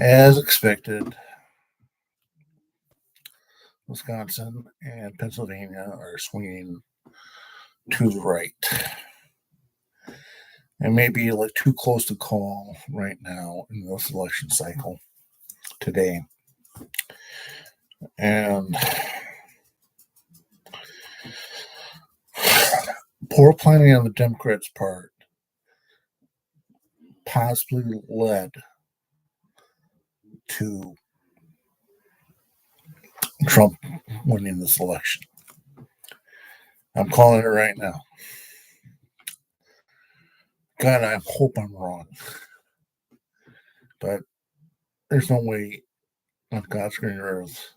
As expected, Wisconsin and Pennsylvania are swinging to the right. And maybe like too close to call right now in this election cycle today. And poor planning on the Democrats' part possibly led to Trump winning this election. I'm calling it right now. God, I hope I'm wrong. But there's no way on God's green earth,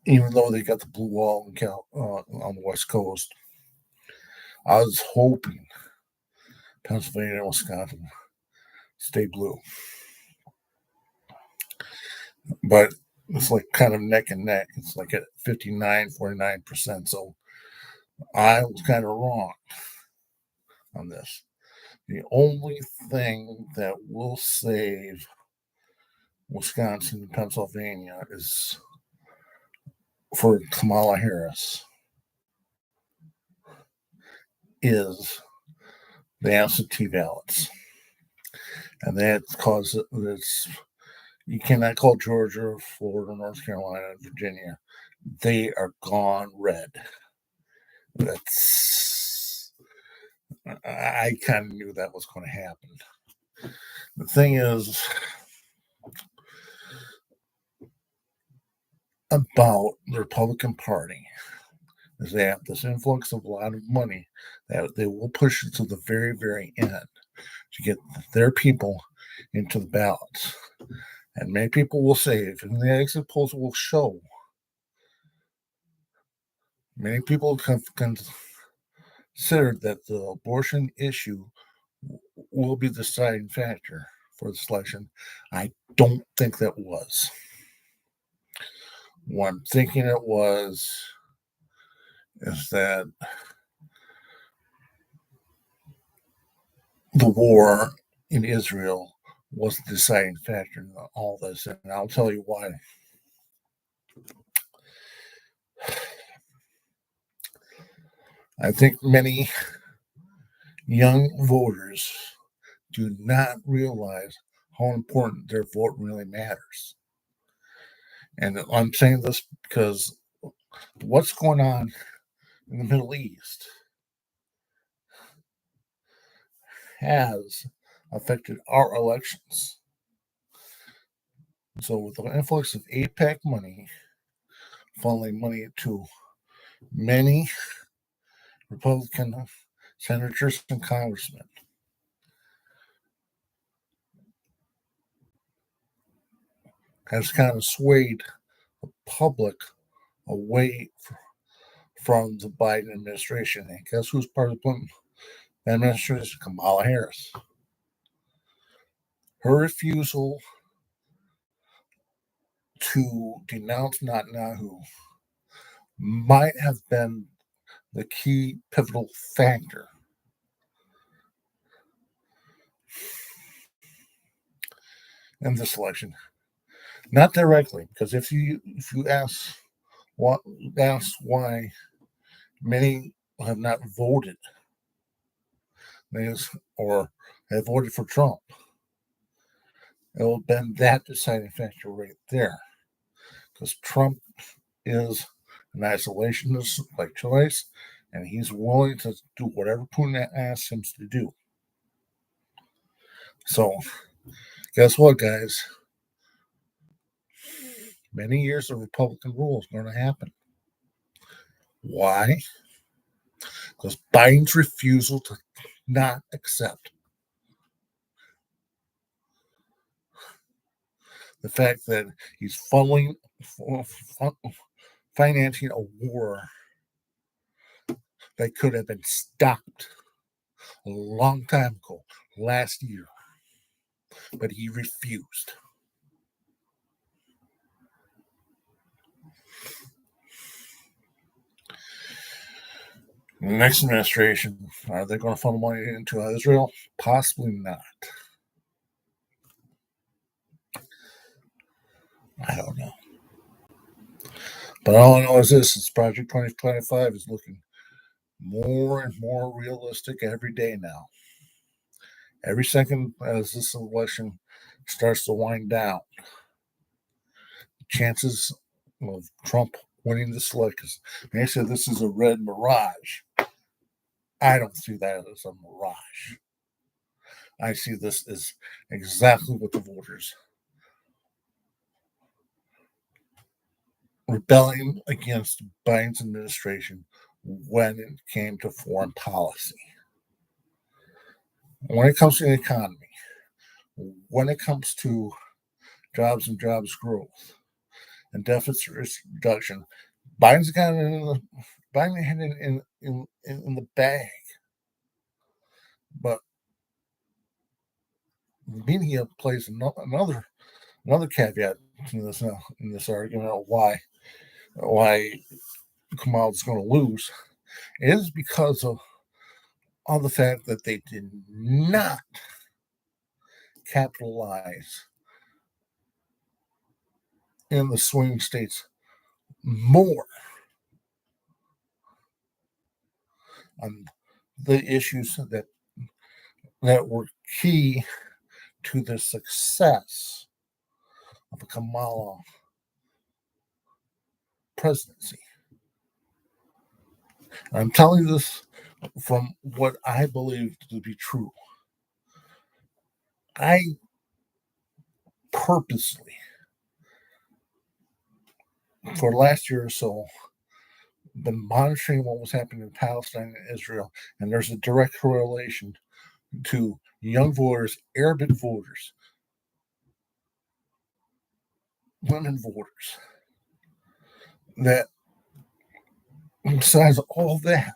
even though they got the blue wall on the West Coast, I was hoping Pennsylvania and Wisconsin stay blue. But it's like kind of neck and neck. It's like at 49%. So I was kind of wrong on this. The only thing that will save Wisconsin and Pennsylvania is for Kamala Harris is the absentee ballots. And that causes this. You cannot call Georgia, Florida, North Carolina, and Virginia. They are gone red. I kind of knew that was going to happen. The thing is about the Republican Party is they have this influx of a lot of money that they will push it to the very, very end to get their people into the ballots. And many people will say, and the exit polls will show, many people have considered that the abortion issue will be the deciding factor for this election. I don't think that was. What I'm thinking it was is that the war in Israel was the deciding factor in all this, and I'll tell you why. I think many young voters do not realize how important their vote really matters. And I'm saying this because what's going on in the Middle East has affected our elections. So with the influx of APAC money, funneling money to many Republican senators and congressmen, has kind of swayed the public away from the Biden administration. And guess who's part of the administration? Kamala Harris. Her refusal to denounce Netanyahu might have been the key pivotal factor in this election. Not directly, because if you ask why many have not voted or have voted for Trump, it will have been that deciding factor right there. Because Trump is an isolationist by choice, and he's willing to do whatever Putin asks him to do. So, guess what, guys? Many years of Republican rule is going to happen. Why? Because Biden's refusal to not accept the fact that he's financing a war that could have been stopped a long time ago, last year, but he refused. The next administration, are they going to funnel money into Israel? Possibly not. I don't know. But all I know is this: Project 2025 is looking more and more realistic every day now. Every second as this election starts to wind down, chances of Trump winning this election. They said this is a red mirage. I don't see that as a mirage. I see this as exactly what the voters rebelling against Biden's administration when it came to foreign policy. When it comes to the economy, when it comes to jobs and jobs growth and deficit reduction, Biden's got it in the Biden had it in the bag. But the media plays another caveat in this argument of why Kamala's going to lose. It is because of the fact that they did not capitalize in the swing states more on the issues that were key to the success of a Kamala presidency. I'm telling you this from what I believe to be true. I purposely, for the last year or so, been monitoring what was happening in Palestine and Israel, and there's a direct correlation to young voters, Arabic voters, women voters. That besides all that,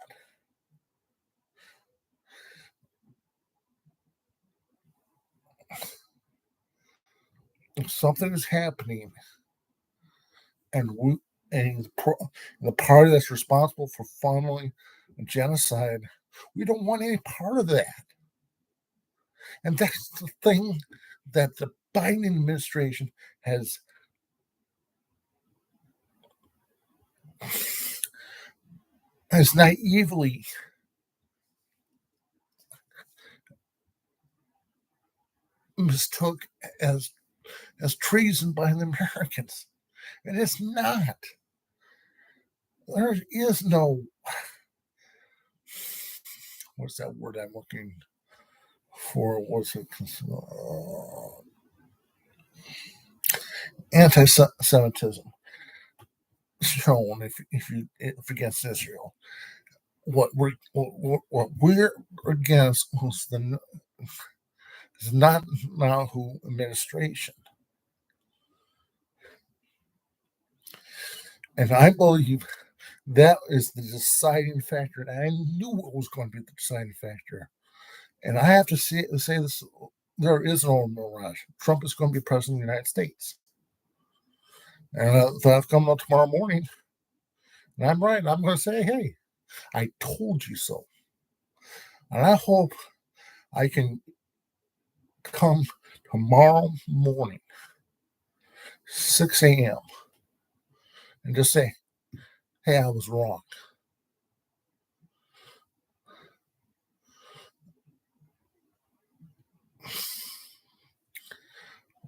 something is happening, and and the party that's responsible for funneling genocide, we don't want any part of that. And that's the thing that the Biden administration has naively mistook as treason by the Americans. And it's not. There is no, what's that word I'm looking for? What's it? Anti-Semitism shown if against Israel. What we're against is not Nahu administration, and I believe that is the deciding factor. And I knew it was going to be the deciding factor. And I have to say this: there is no mirage. Trump is going to be president of the United States, and if that's coming up tomorrow morning, and I'm right, I'm going to say, "Hey, I told you so." And I hope I can come tomorrow morning, 6 a.m., and just say, "Hey, I was wrong."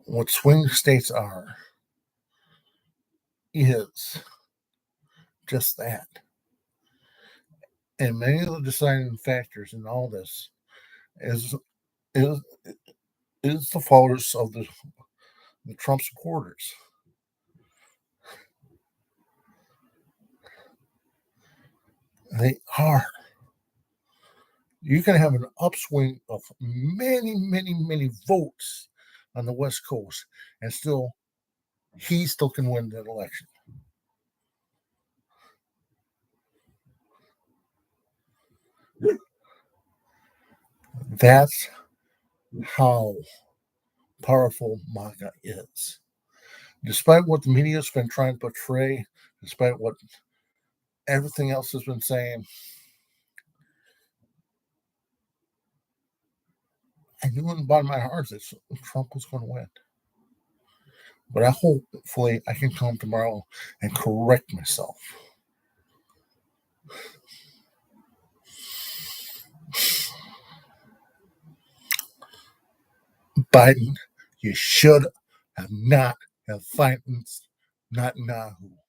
What swing states are is just that. And many of the deciding factors in all this is is is the followers of the Trump supporters. They are. You can have an upswing of many, many, many votes on the West Coast, and he still can win that election. That's how powerful MAGA is. Despite what the media has been trying to portray, despite what everything else has been saying, I knew in the bottom of my heart that Trump was going to win. But hopefully I can come tomorrow and correct myself. Biden, you should have not have financed Netanyahu.